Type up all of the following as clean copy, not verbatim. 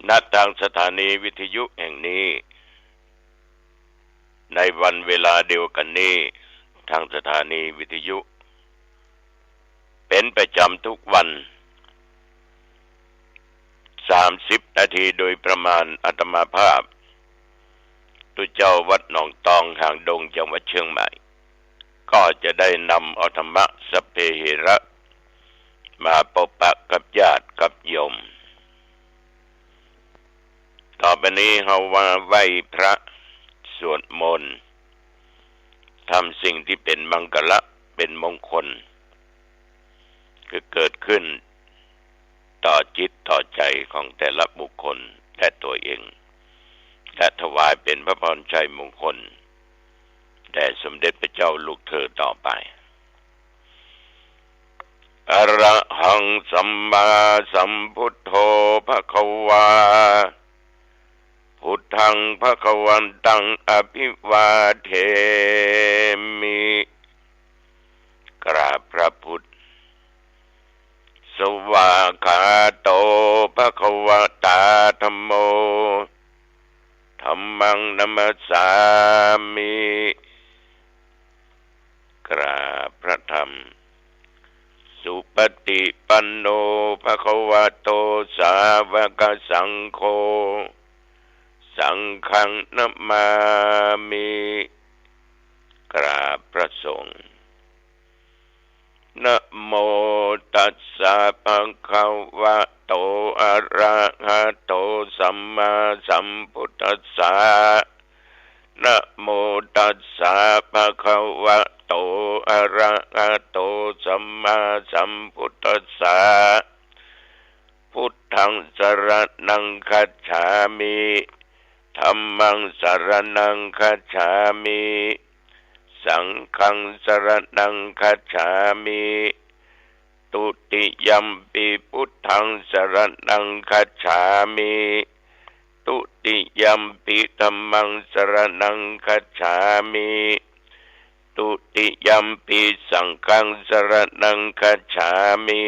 ณทางสถานีวิทยุแห่งนี้ในวันเวลาเดียวกันนี้ทางสถานีวิทยุเป็นประจำทุกวัน30 นาทีโดยประมาณอาตมาภาพตุเจ้าวัดหนองตองหางดงจังหวัดเชียงใหม่ก็จะได้นำเอาธรรมะสัพเพเหระมาพบปะกับญาติกับโยมต่อไปนี้เราว่าไหว้พระสวดมนต์ทำสิ่งที่เป็นมังคละเป็นมงคลคือเกิดขึ้นต่อจิตต่อใจของแต่ละบุคคลและตัวเองและถวายเป็นพระพรชัยมงคลแด่สมเด็จพระเจ้าลูกเธอต่อไปอะระหังสัมมาสัมพุทโธภควาพุทธังภควันตังอภิวาเทมิกราบพระพุทธสวากขาโตภควตาธัมโมธัมมังนัมสสามิกราบพระธรรมสุปฏิปันโนภควโตสาวกสังโฆสังฆังนัมมามิกราบพระสงฆ์นะโมตัสสะภะคะวะโตอะระหะโตสัมมาสัมพุทธัสสะนะโมตัสสะภะคะวะโตอะระหะโตสัมมาสัมพุทธัสสะพุทธังสรณังคัจฉามิธัมมังสรณังคัจฉามิสังฆังสรณังคัจฉามิตุติยัมปิพุทธังสรณังคัจฉามิตุติยัมปิธัมมังสรณังคัจฉามิตุติยัมปิสังฆังสรณังคัจฉามิ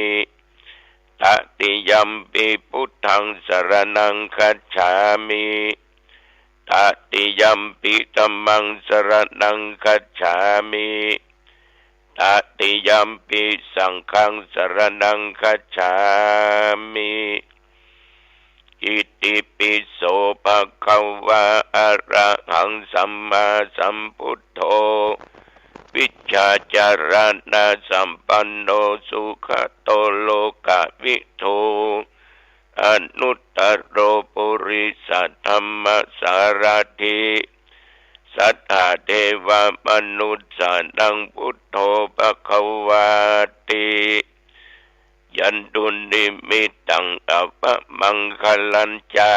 ตติยัมปิพุทธังสรณังคัจฉามิตติยัมปิธัมมังสรณังคัจฉามิตติยัมปิสังฆังสรณังคัจฉามิอิติปิโสภะคะวะอะระหังสัมมาสัมพุทโธวิชชาจารณะสัมปันโนสุขโตโลกวิทูอนุตตโรปุริสัทธัมมสารถิสัทธาเทวมนุษย์สานังพุทโธภควาติยันตุนิมิตังอัปมังคลัญจา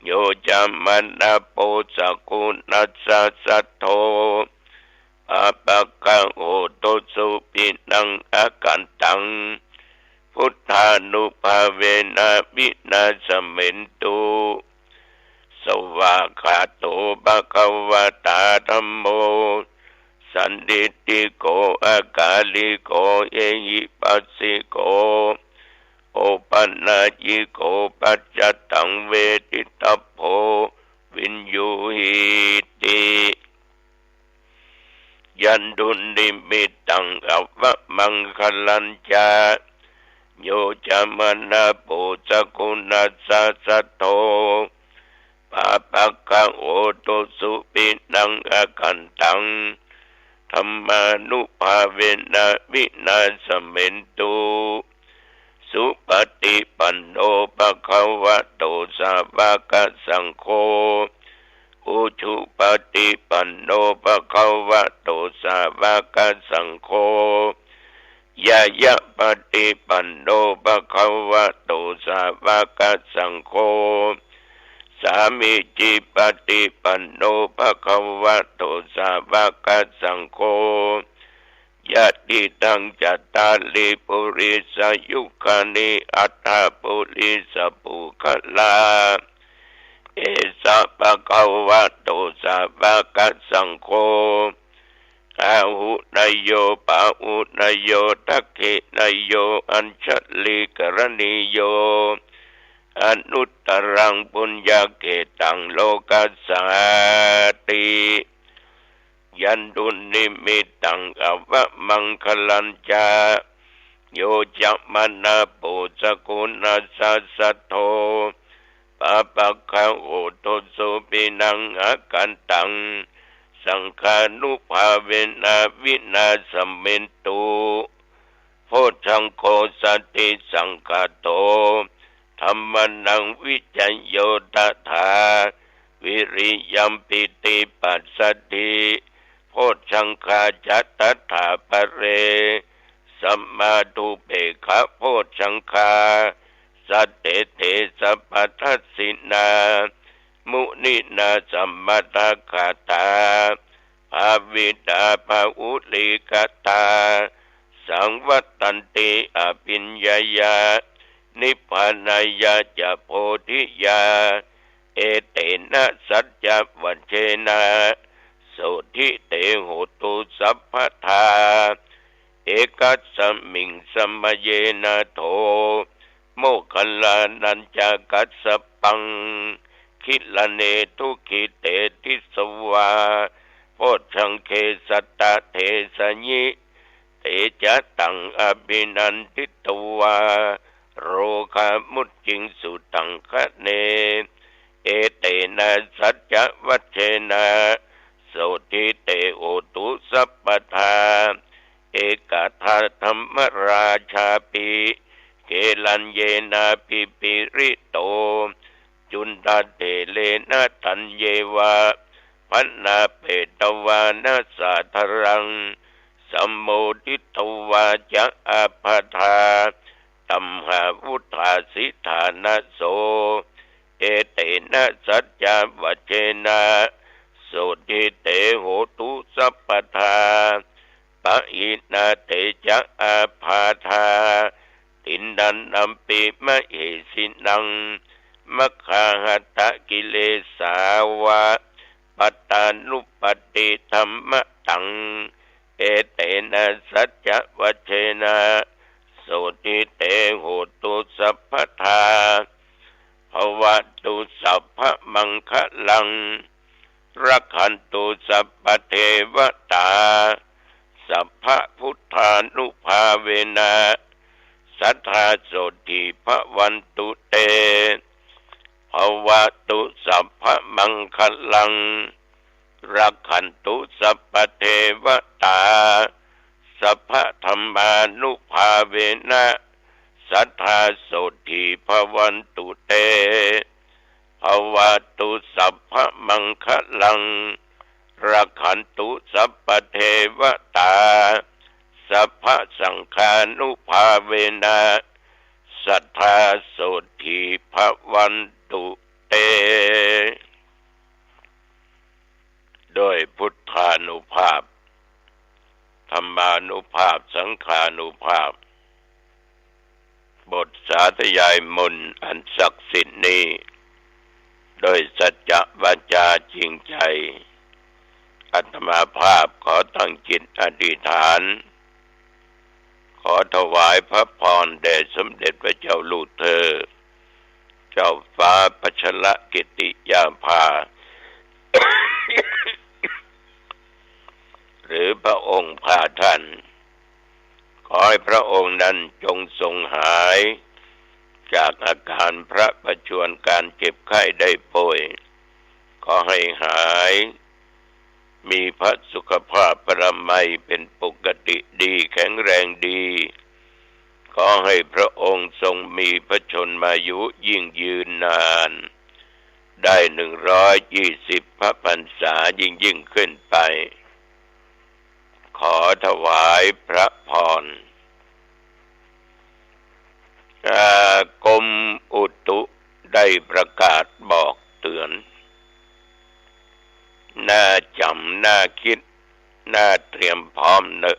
โยจามันะโปสกุนัสสะสัทโธอาปะกังโอโตสุปินังอากันตังพุทธานุภาเวนะวินาสเมนตุสวากขาโตภควตาธัมโมสันติติโกอากาลิโกเอหิปัสสิโกโอปันนาจิโกปัจจตังเวทิตัพโพวินยูหิติยันตุนิมิตังอัปมังคลัญจาโยจามนะโปสกุนัสสะสัทโธปะปะกังโอโตสุปินังอากันตังธัมมานุภาเวนะวินาสเมนตุสุปฏิปันโนภควโตสาวกสังโฆอุชุปฏิปันโนภควโตสาวกสังโฆยะยะปฏิปันโนภควโตสาวกสังโฆสามิจิปฏิปันโนภควโตสาวกสังโฆยะติตังจัตตาลิปุริสยุคานิอัตถปุริสปุคลาเอสะภควโตสาวกสังโฆอาหุนายโยปะหุนายโยทักขินายโยอัญชลิกรณีโย อนุตตรังปุญญาเกตังโลกัสสาติยันตุนิมิตังอวะมังคลัญจาโยจัมมนาปุสกุณาสัสสะโทปะปะคะโอโตสุปินังอากันตังสังฆานุภาเวนะวินาสเมนตุโพชังโคสัตติสังฆโตธัมมนังวิจัยโยตถาวิริยัมปิติปัสสติโพชังคาจัตถาปะเรสัมมาทุเปขะโพชังคาสัตเตเตสัพพัทธสินามุนินาสัมมาตาคาตาภาวิตาภาอุลิกตาสังวัตตันติอภิญญายานิพพานายาจะโพธิยาเอเตนะสัจจวัชเชนะโสธิเตโหตุสัพพทาเอกัสสมิงสมเยนะโทโมคคัลลานัญจกัสสปังคิลเนทุขิเตติสวาโพชังเคสัตตะเทสญิเตจะตังอภินันทิตวาโรคามุตจิงสุตังคะเนเอเตนะสัจจวัชเชนะโสทิเตโอตุสัพพทาเอกทาธรรมราชาปิเกลัญเยนะปิปิริโตจุนตเตเลนะทันเยวะพันนาเปตวานะสาธรังสัมโมทิตวาจะอาภาธาตัมหาวุธาสิธานะโสเอเตนะสัจจวัชเชนะโสติเตโหตุสัพพทาปะอินาเตจะอาภาธาตินดันนัมปิมะเหสินังมัคคาหัตถกิเลสาวะปัตตานุปติธรรมตังเอเตนะสัจจวัชเชนะโสติเตโหตุสัพพทาภวตุสัพพมังคลังรักขันตุสัพพเทวตาสัพพพุทธานุภาเวนะสัทธาโสติภวันตุเตภวตุสัพพมังคลังรักขันตุสัพพเทวตาสัพพธัมมานุภาเวนะสัทธาโสติภวันตุเตภวตุสัพพมังคลังรักขันตุสัพพเทวตาสัพพสังฆานุภาเวนะสัทธาโสติภวันตุเตโดยพุทธานุภาพธรรมานุภาพสังฆานุภาพบทสาธยายมนต์อันศักดิ์สิทธิ์นี้โดยสัจจะวาจาจริงใจอาตมาภาพขอตั้งจิตอธิษฐานขอถวายพระพรแด่สมเด็จพระเจ้าลูกเธอเจ้าฟ้าพัชรกิติยาภา หรือพระองค์พาท่านขอให้พระองค์นั้นจงทรงหายจากอาการพระประชวรการเจ็บไข้ได้ป่วยขอให้หายมีพระสุขภาพปรมัยเป็นปกติดีแข็งแรงดีขอให้พระองค์ทรงมีพระชนมายุยิ่งยืนนานได้120 พระพรรษายิ่งขึ้นไปขอถวายพระพรกรมอุตุได้ประกาศบอกเตือนน่าจำน่าคิดน่าเตรียมพร้อมเนอะ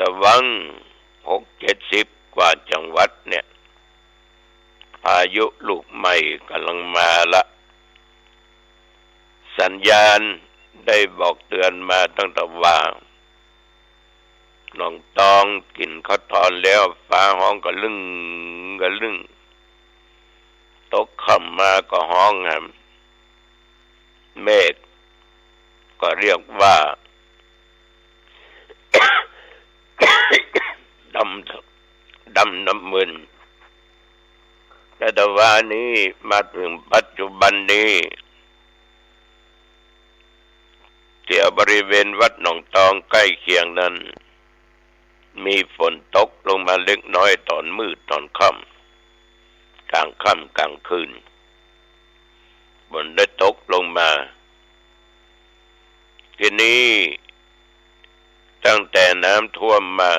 ระวัง60-70 กว่าจังหวัดเนี่ยพายุลูกใหม่กำลังมาละสัญญาณได้บอกเตือนมาตั้งแต่ว่าน้องตองกินข้าวตอนแล้วฟ้าห้องก็ลึ่ง มาก็ห้องเมฆก็เรียกว่าดำน้ำมึนแต่ว่านี้มาถึงปัจจุบันนี้ที่บริเวณวัดหนองตองใกล้เคียงนั้นมีฝนตกลงมาเล็กน้อยตอนมืดตอนค่ำกลางค่ำกลางคืนฝนได้ตกลงมาทีนี้ตั้งแต่น้ำท่วมมา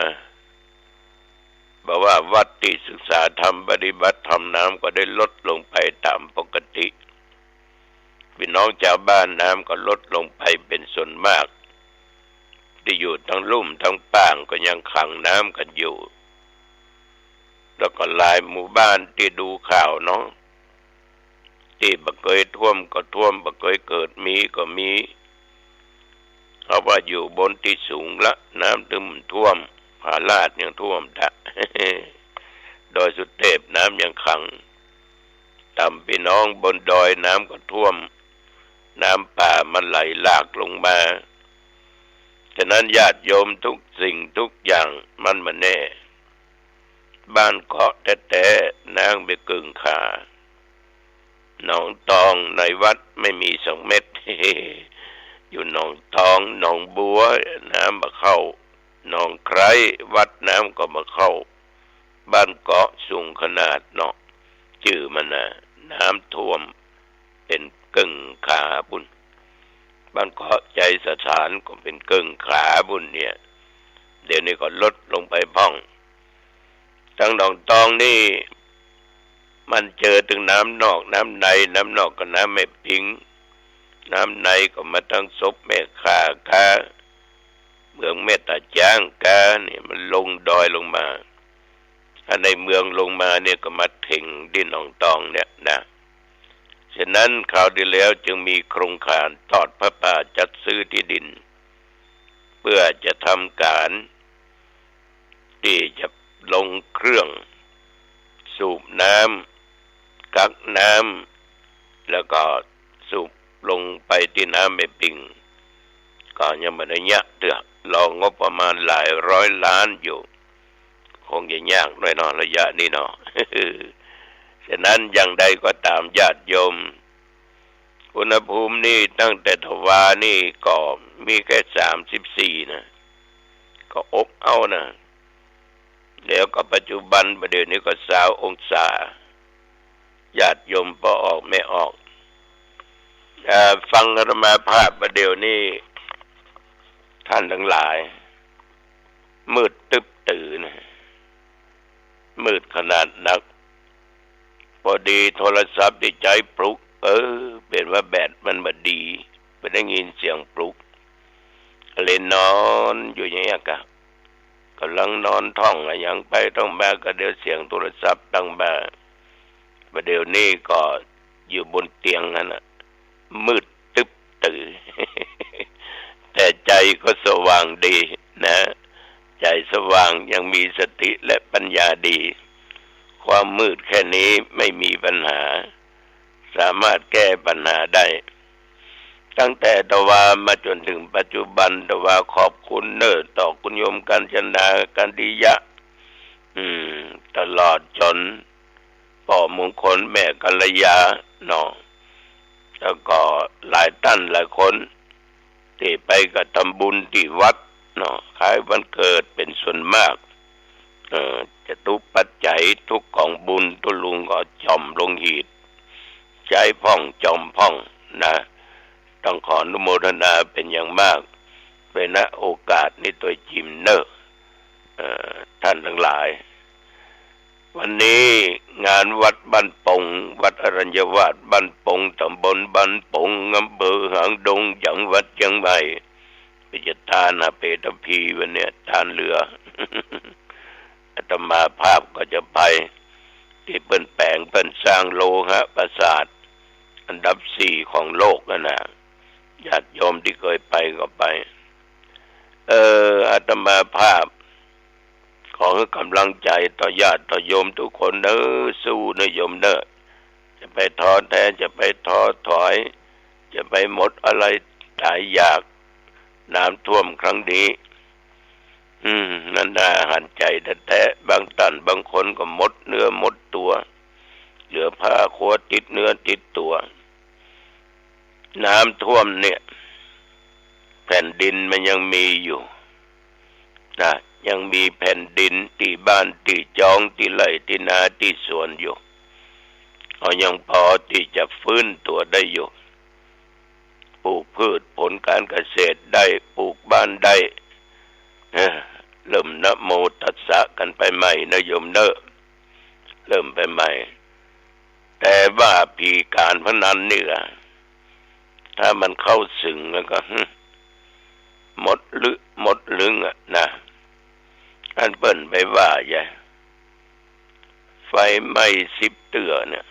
บอกว่าวัดที่ศึกษาธรรมปฏิบัติธรรมน้ำก็ได้ลดลงไปตามปกติพี่น้องชาวบ้านน้ำก็ลดลงไปเป็นส่วนมากที่อยู่ทั้งลุ่มทั้งป่างก็ยังขังน้ำกันอยู่แล้วก็หลายหมู่บ้านที่ดูข่าวเนาะที่บ่เคยท่วมก็ท่วมบ่เคยเกิดมีก็มีเพราะว่าอยู่บนที่สูงละน้ำตึมท่วมผาลาดยังท่วมดะ ดอยสุเทพน้ำยังขังต่ำพี่น้องบนดอยน้ำก็ท่วมน้ำป่ามันไหลหลากลงมาฉะนั้นญาติโยมทุกสิ่งทุกอย่างมันมาแน่บ้านเกาะแต่นางไปกึ่งขาหนองตองในวัดไม่มี2 เม็ด อยู่หนองตองหนองบัวน้ำมาเข้าหนองไคร้วัดน้ำก็มาเข้าบ้านเกาะสูงขนาดเนาะชื่อมันนะน้ำท่วมเป็นกึ่งขาบุญบ้านเกาะใจสถานก็เป็นกึ่งขาบุญเนี่ยเดี๋ยวนี้ก็ลดลงไปบ้องทั้งหนองตองนี่มันเจอถึงน้ำนอกน้ำในน้ำนอกก็น้ำแม่พิงน้ำในก็มาทั้งศพแม่ข่ากาเมืองแม่ตาจ้างกาเนี่ยมันลงดอยลงมาถ้าในเมืองลงมาเนี่ยก็มาถึงดินหนองตองเนี่ยนะฉะนั้นคราวที่แล้วจึงมีโครงการทอดพระป่าจัดซื้อที่ดินเพื่อจะทำการที่จะลงเครื่องสูบน้ำกักน้ำแล้วก็สูบลงไปที่น้ำแม่ปิงก็ยังไม่ได้ยะเดือดรองบประมาณหลายร้อยล้านอยู่คงจะยากหน่อยเนาะระยะนี้เนาะ ฉะนั้นอย่างใดก็ตามญาติโยมอุณหภูมินี่ตั้งแต่ทวานี่ก็มีแค่34นะก็อบเอานะแล้วก็ปัจจุบันประเดี๋ยวนี้ก็20 องศาญาติโยมพอออกไม่ออกฟังอาตมาภาพประเดี๋ยวนี้ท่านทั้งหลายมืดตึ๊บตื่นมืดขนาดนักพอดีโทรศัพท์ที่ใจปลุกเป็นว่าแบตมันบ่ดีไปได้ยินเสียงปลุกเลยนอนอยู่อย่างนี้กะกำลังนอนท่องอย่างไปต้องมาก็เดี๋ยวเสียงโทรศัพท์ดังมาประเดี๋ยวนี้ก็อยู่บนเตียงนั่นน่ะมืดตึ๊บตื่น แต่ใจก็สว่างดีนะใจสว่างยังมีสติและปัญญาดีความมืดแค่นี้ไม่มีปัญหาสามารถแก้ปัญหาได้ตั้งแต่ตวามาจนถึงปัจจุบันตวาขอบคุณต่อคุณโยมกัญจนากันดิยะตลอดจนพ่อมงคลแม่กัลยาเนาะแล้วก็หลายท่านหลายคนที่ไปกระทำบุญที่วัดเนาะคล้ายวันเกิดเป็นส่วนมากจะทุกปัจจัยทุกของบุญตุลุงก็จอมลงหีดใจพ่องจอมพ่องนะต้องขออนุโมทนาเป็นอย่างมากเป็นณโอกาสนี้ตัวจิมท่านทั้งหลายวันนี้งานวัดบ้านปงวัดอรัญญวาสบ้านปงตำบลบ้านปงอำเภอหางดงจังหวัดเชียงใหม่ไปจะทานอาเปตพีวันนี้ทานเรือ อาตมาภาพก็จะไปที่เปิ้นแปลงเปิ้นสร้างโลหะปราสาทอันดับ4ของโลกนะญาติโยมที่เคยไปก็ไปอาตมาภาพขอให้กำลังใจต่อญาติต่อโยมทุกคนสู้นะโยม จะไปท้อแท้จะไปท้อถอยจะไปหมดอะไรตายอยากน้ำท่วมครั้งนี้นั่นน่าหันใจแท้ๆบางท่านบางคนก็หมดเนื้อหมดตัวเหลือผ้าขวดติดเนื้อติดตัวน้ำท่วมเนี่ยแผ่นดินมันยังมีอยู่นะยังมีแผ่นดินที่บ้านที่จองที่ไร่ที่นาที่สวนอยู่เขายังพอที่จะฟื้นตัวได้อยู่ปลูกพืชผลการเกษตรได้ปลูกบ้านได้เริ่มนะโมตัสสะกันไปใหม่นะโยมเนอะเริ่มไปใหม่แต่ว่าผีการพนันนี่ล่ะถ้ามันเข้าสึงแล้วก็หมดลึงอ่ะนะอันเปิ้นไปว่าใหญ่ไฟไหม้10 เตื้อเนี่ย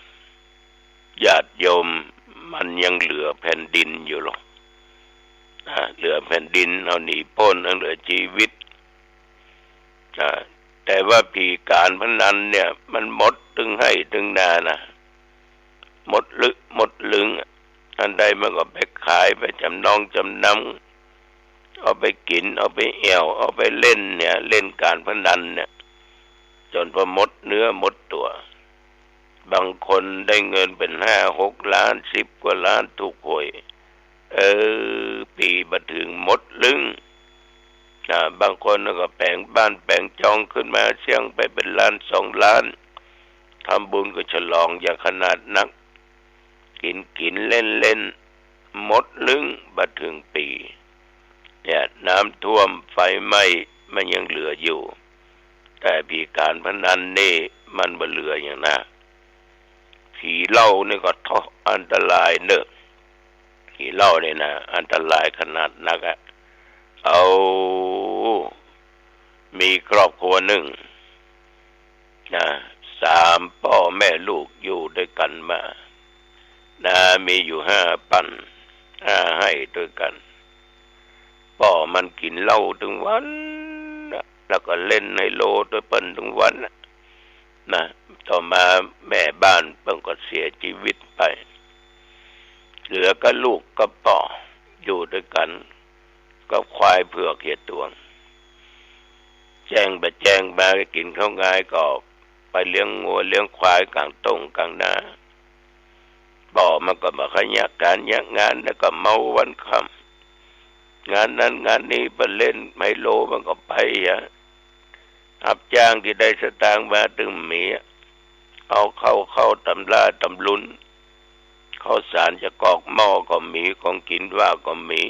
ญาติโยมมันยังเหลือแผ่นดินอยู่หรอกเหลือแผ่นดินเอาหนีพ้นเหลือชีวิตแต่ว่าผีการพนันเนี่ยมันหมดถึงให้ถึงนานะหมดลึงอันใดมันก็ไปขายไปจำนำเอาไปกินเอาไปแอวเอาไปเล่นเนี่ยเล่นการพนันเนี่ยจนพอหมดเนื้อหมดตัวบางคนได้เงินเป็น5-6 ล้าน10 กว่าล้านถูกหวยปีมาถึงหมดลึงบางคนก็แปลงบ้านแปลงจองขึ้นมาเสี่ยงไปเป็นล้าน2 ล้านทำบุญก็ฉลองอย่างขนาดนักกินเล่นหมดลึงมาถึงปีเนี่ยน้ำท่วมไฟไหม้มันยังเหลืออยู่แต่ผีการพนันนี่มันบ่เหลืออย่างน่ะผีเหล้านี่ก็อันตรายเนอะผีเหล้านี่นะอันตรายขนาดนักเอามีครอบครัวหนึ่ง3 พ่อแม่ลูกอยู่ด้วยกันมามีอยู่5 ปัน5ให้ด้วยกันพ่อมันกินเหล้าถึงวันแล้วก็เล่นไฮโลด้วยเปิ้นถึงวันนะต่อมาแม่บ้านเปิ้นก็เสียชีวิตไปเหลือก็ลูกกับพ่ออยู่ด้วยกันกับควายเผือกเหี่ยตวงแจ้งมากินข้าวง่ายก็ไปเลี้ยงงัวเลี้ยงควายกลางตงกลางนาพ่อมันก็มาขยักการยักงานแล้วก็เมาวันค่ำงานนั้นงานนี้ไปเล่นไฮโลมันก็ไปรับจ้างที่ได้สตางค์มาตึงมีเอาเข้าตำราตำลุนข้าวสารจะกอกหม้อก็มีของกินว่าก็มี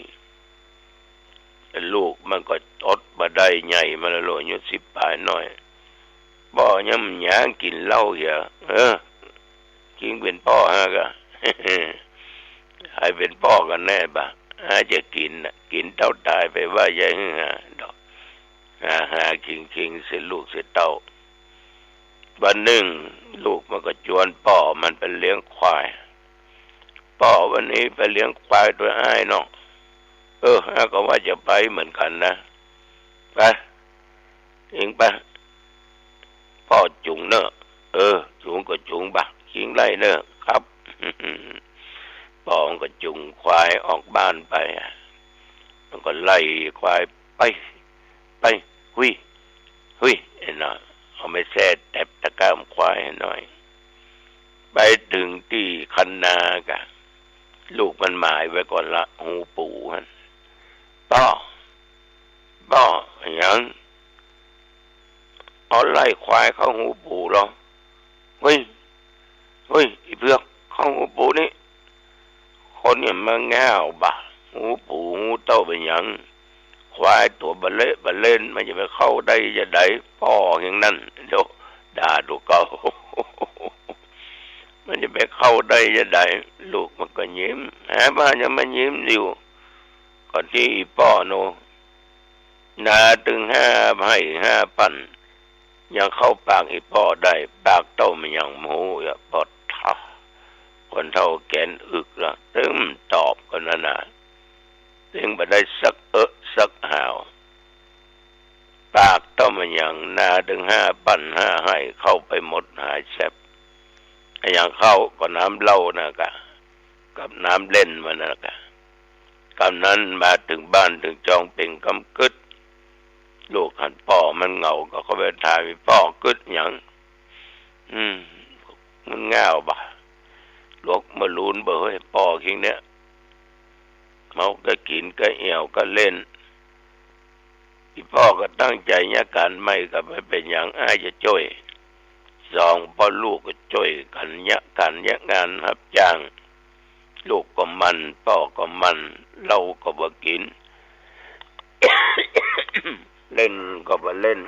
ลูกมันก็อดมาได้ใหญ่มาแล้วอายุ10 ปลายหน่อยบ่ย่ำหยางกินเหล้าอย่ากินเป็นพ่อฮะก็ ให้เป็นพ่อกันแน่บ่จะกินเต้าตายไปว่าใหญ่ดอกหาคิงเสียลูกเสียเต้าวันหนึ่งลูกมันก็ชวนพ่อมันไปเลี้ยงควายพ่อวันนี้ไปเลี้ยงควายตัวอ้ายเนาะก็ว่าจะไปเหมือนกันนะไปเองไปพ่อจุงเนอะจุงก็จุงบ่คิงไล่เนอะครับพ่อก็จุงควายออกบ้านไปมันก็ไล่ควายไปหุยไอ้น่ะเอาไม่แซ่แตบตะก้ามควายให้หน่อยไปถึงที่คันนากะลูกมันหมายไว้ก่อนละหูปู่มันป้ออย่างเอาไล่ควายเข้าหูปู่หรอเฮ้ยอีเพือกเข้าหูปู่นี่คนเนี่ยมันแง่วบ่หูปู่หูเต้าเป็นอย่างควายตัวบะเล่นมันจะไปเข้าได้จะได้พ่ออย่างนั้นเดี๋ยวด่าดูเก่า มันจะไปเข้าได้จะได้ลูกมันก็ยิ้มบ้านยังมันยิ้มอยู่ก่อนที่พ่อโนนาถึง5 ปันยังเข้าปากอีพ่อได้ปากเต้ามันยังโมอย่าปอดท่าคนเท่าแกนอึกละตึมตอบกันนะถึงไปได้สักหาวปากเต้ามันยังนาถึง5 ปัน5ให้เข้าไปหมดหายแซบ อย่างเข้าก็น้ำเหล้านะกะกับน้ำเล่นมันนะกะกำนั้นมาถึงบ้านถึงจองเป็นกำกึดลูกหันพ่อมันเหงาก็เขาไปถ่ายพ่อกึดอย่างมันง่าวบ่ลูกมาลูนเบอร์ให้พ่อคิงเนี้ยเมาก็กินก็เอี่ยวก็เล่นพี่พ่อก็ตั้งใจเนี่ยการไม่กับไม่เป็นอย่างอ้ายจะช่วยสองพ่อลูกก็ช่วยกันเนี่ยงานรับจ้างลูกก็มันพ่อก็มันเราก็บ่กิน เล่นก็บ่เล่น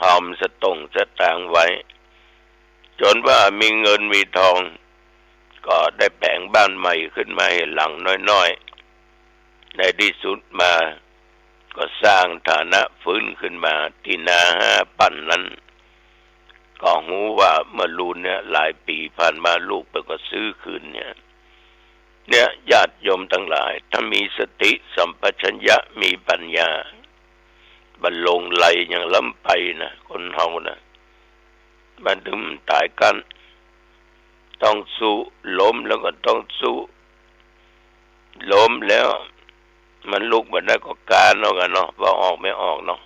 หอมสตางค์ไว้จนว่ามีเงินมีทองก็ได้แปลงบ้านใหม่ขึ้นมาให้หลังน้อยๆในที่สุดมาก็สร้างฐานะฟื้นขึ้นมาที่นา5 ปั่นนั้นก็หูว่าเมื่อลูนเนี่ยหลายปีผ่านมาลูกไปก็ซื้อคืนเนี่ยญาติโยมทั้งหลายถ้ามีสติสัมปชัญญะมีปัญญาบรรลงไหลอย่างล้ำไปนะคนเฮานะมันถึงตายกันต้องสู้ล้มแล้วก็ต้องสู้ล้มแล้วมันลุกมาได้ก็การเนาะกันเนาะว่าออกไม่ออกเนาะ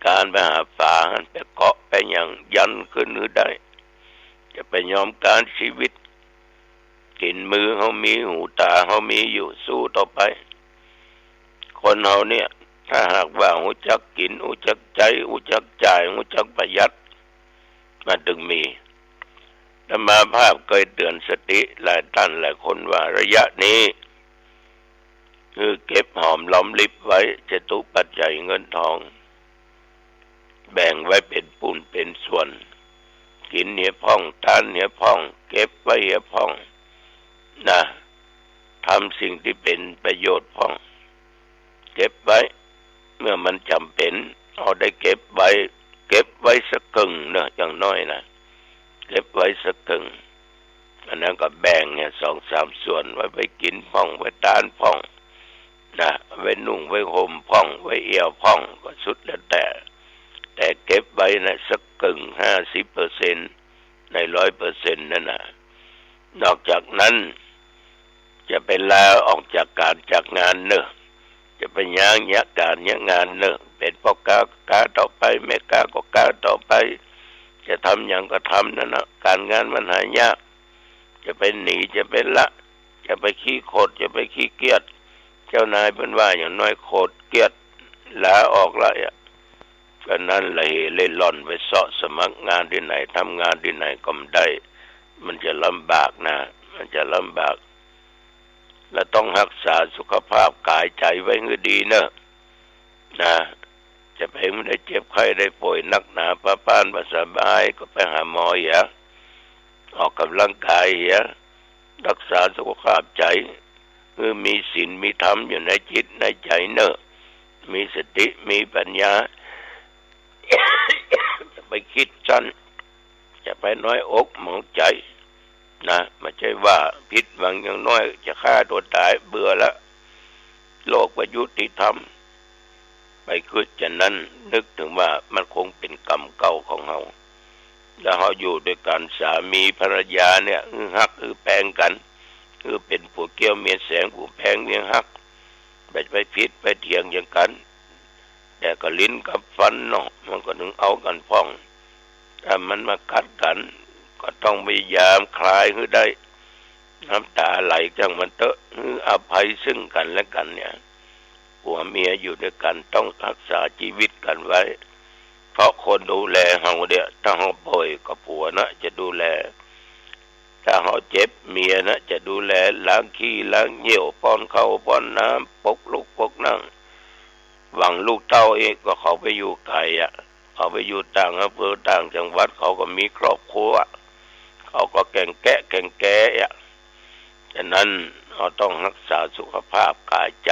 การไปหาฝาไปเกาะไปอย่างยันขึ้นหรือได้จะไปยอมการชีวิตกินมือเขามีหูตาเขามีอยู่สู้ต่อไปคนเราเนี่ยถ้าหากว่าหูจักกินหูจักใจหูจักจ่ายหูจักประหยัดมันถึงมีธรรมาภาพเคยเตือนสติหลายท่านหลายคนว่าระยะนี้คือเก็บหอมรอมริบไว้จตุปัจจัยเงินทองแบ่งไว้เป็นปุ้นเป็นส่วนกินเนี่ยพ่องทานเนี่ยพ่องเก็บไว้เนี่ยพ่องนะทำสิ่งที่เป็นประโยชน์พ่องเก็บไว้เมื่อมันจำเป็นเอาได้เก็บไว้สักครึ่งนะอย่างน้อยนะเก็บไว้สักครึ่งอันนั้นก็แบ่งเนี่ย2-3 ส่วนไว้ไปกินพ่องไว้ทานพ่องนะไว้นุ่งไว้ห่มพ่องไว้เอี่ยวพ่องก็สุดแล้วแต่เก็บไว้นะสักครึ่ง50%ใน100%นั่นนะนอกจากนั้นจะเป็นลาออกจากการจากงานเนอะจะไปย่างยะการยะงานเนอะเป็นพ่อกาต่อไปแม่กาก็กาต่อไปจะทำอย่างก็ทำนั่นนะการงานมันหายากจะไปหนีจะไปละจะไปขี้โคตรจะไปขี้เกียจเจ้านายเป็นว่าอย่างน้อยโคตรเกียจลาออกละก็นั่นเลยเล่นล่อนไปเสาะสมัครงานที่ไหนทำงานที่ไหนก็ไม่ได้มันจะลำบากนะมันจะลำบากและต้องรักษาสุขภาพกายใจไว้ให้ดีนะจะไปไม่ได้เจ็บไข้ได้ป่วยนักหนาป้านสบายก็ไปหาหมอออกกำลังกายรักษาสุขภาพใจคือมีศีลมีธรรมอยู่ในจิตในใจเนอะมีสติมีปัญญา จะไปคิดสั้นจะไปน้อยอกหมองใจนะไม่ใช่ว่าผิดหวังอย่างน้อยจะฆ่าตัวตายเบื่อแล้วโลกประยุติธรรมไปคิดจะนั้นนึกถึงว่ามันคงเป็นกรรมเก่าของเราแล้วเราอยู่ด้วยกันสามีภรรยาเนี่ยฮักแปลงกันเป็นผู้เกี่ยวเมียแสงผู้แพงเมียฮักไปผิดไปเถียงอย่างกันแต่ก็ลิ้นกับฟันเนาะมันก็ถึงเอากันพ้องถ้ามันมากัดกันก็ต้องพยายามคลายให้ได้น้ำตาไหลจังมันเตอะอภัยซึ่งกันและกันเนี่ยผัวเมียอยู่ด้วยกันต้องรักษาชีวิตกันไว้เพราะคนดูแลเฮาเนี่ยถ้าเฮาป่วยก็ผัวนะจะดูแลถ้าเฮาเจ็บเมียนะจะดูแลล้างขี้ล้างเยี่ยวป้อนข้าวป้อนน้ำปกลูกปกนั่งหวังลูกเต้าเองก็เขาไปอยู่ไกลเขาไปอยู่ต่างอำเภอต่างจังหวัดเขาก็มีครอบครัวเขาก็แก่งแก่ฉะนั้นเราต้องรักษาสุขภาพกายใจ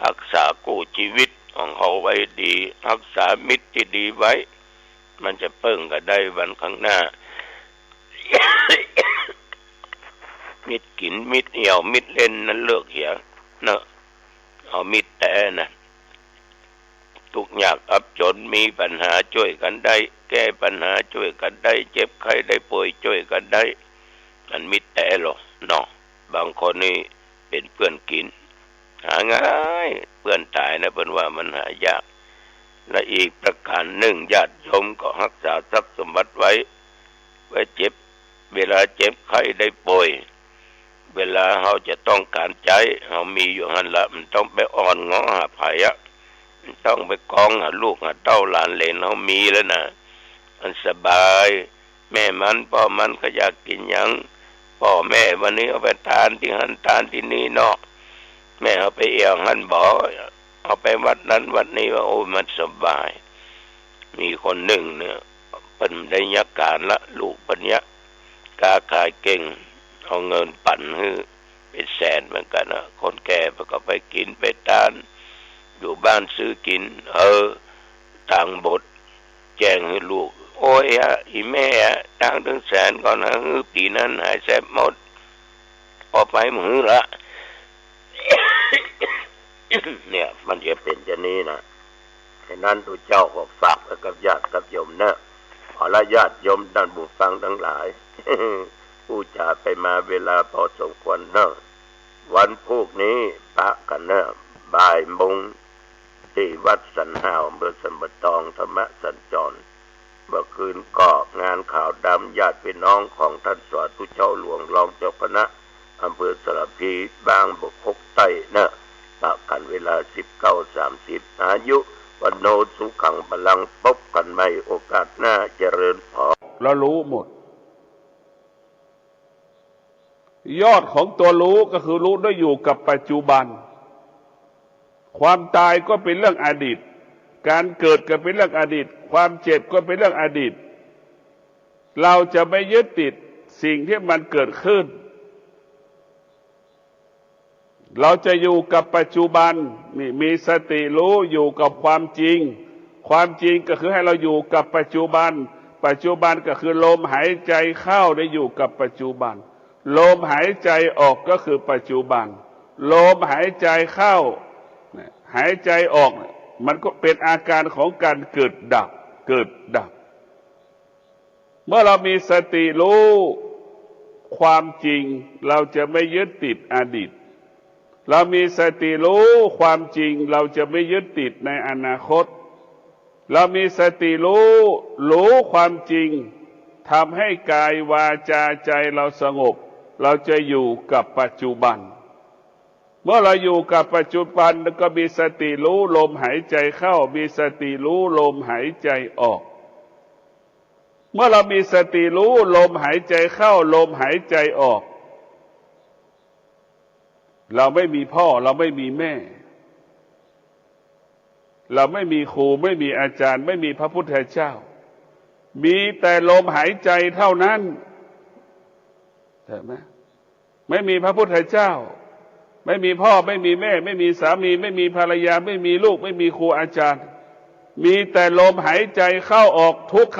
รักษากู้ชีวิตของเขาไว้ดีรักษามิตรที่ดีไว้มันจะเพิ่งก็ได้วันข้างหน้า มิตรกินมิตรเหี่ยวมิตรเล่นนั้นเลิกเหี่ยเนอะเอามิตรแต่นะทุกยากอับจนมีปัญหาช่วยกันได้ แก้ปัญหาช่วยกันได้เจ็บไข้ได้ป่วยช่วยกันได้มันมิแต่หรอกเนาะบางคนนี่เป็นเพื่อนกินหาง่ายเพื่อนตายนะเพิ่นว่ามันหายากและอีกประการหนึ่งญาติโยมก็รักษาทรัพย์สมบัติไว้เจ็บเวลาเจ็บไข้ได้ป่วยเวลาเราจะต้องการใจเรามีอยู่หันละมันต้องไปอ่อนง้อหาไผอะมันต้องไปกองหาลูกหาเต้าหลานเหลนเรามีแล้วนะมันสบายแม่มันพ่อมันก็อยากกินหยังพ่อแม่วันนี้เอาไปทานที่หันทานที่นี่เนาะแม่เอาไปเอี่ยวหันบ่เอาไปวัดนั้นวัดนี้ว่าโอ้มันสบายมีคนหนึ่งเนี่ยเป็นได้ยักการละลูกปัญญากาขายเก่งเอาเงินปั่นให้เป็นแสนเหมือนกันนะคนแก่ก็ไปกินไปทานอยู่บ้านซื้อกินต่างบทแจ้งให้ลูกโอ้ยอีแม่ตังถึงแสนก่อนนะปีนั้นหายแสบหมดพอไปมือละ เนี่ยมันจะเป็นจะนี้นะฉะนั้นทุกเจ้าก็ฝากกับญาติกับโยมนะขอละญาติโยมท่านผู้ฟังทั้งหลาย ผู้จาไปมาเวลาพอสมควรนะวันพวกนี้ปะกันนะบ่ายโมงที่วัดสันหาวอำเภอสันปะตองธรรมสัญจรเมื่อคืนก็งานข่าวดำญาติพี่น้องของท่านสาธุเจ้าหลวงรองเจ้าคณะอำเภอสระพีบางบกพกใต้นะปะกันเวลา 19:30 อายุวันโนสุขังพลังพบกันใหม่โอกาสหน้าเจริญพรเรารู้หมดยอดของตัวรู้ก็คือรู้ได้อยู่กับปัจจุบันความตายก็เป็นเรื่องอดีตการเกิดก็เป็นเรื่องอดีตความเจ็บก็เป็นเรื่องอดีตเราจะไม่ยึดติดสิ่งที่มันเกิดขึ้นเราจะอยู่กับปัจจุบันนี่มีสติรู้อยู่กับความจริงความจริงก็คือให้เราอยู่กับปัจจุบันปัจจุบันก็คือลมหายใจเข้าได้อยู่กับปัจจุบันลมหายใจออกก็คือปัจจุบันลมหายใจเข้าหายใจออกมันก็เป็นอาการของการเกิดดับเกิดดับเมื่อเรามีสติรู้ความจริงเราจะไม่ยึดติดอดีตเรามีสติรู้ความจริงเราจะไม่ยึดติดในอนาคตเรามีสติรู้ความจริงทำให้กายวาจาใจเราสงบเราจะอยู่กับปัจจุบันเมื่อเราอยู่กับปัจจุบันก็มีสติรู้ลมหายใจเข้ามีสติรู้ลมหายใจออกเมื่อเรามีสติรู้ลมหายใจเข้าลมหายใจออกเราไม่มีพ่อเราไม่มีแม่เราไม่มีครูไม่มีอาจารย์ไม่มีพระพุทธเจ้ามีแต่ลมหายใจเท่านั้นใช่ไหมไม่มีพระพุทธเจ้าไม่มีพ่อไม่มีแม่ไม่มีสามีไม่มีภรรยาไม่มีลูกไม่มีครูอาจารย์มีแต่ลมหายใจเข้าออกทุกขณะ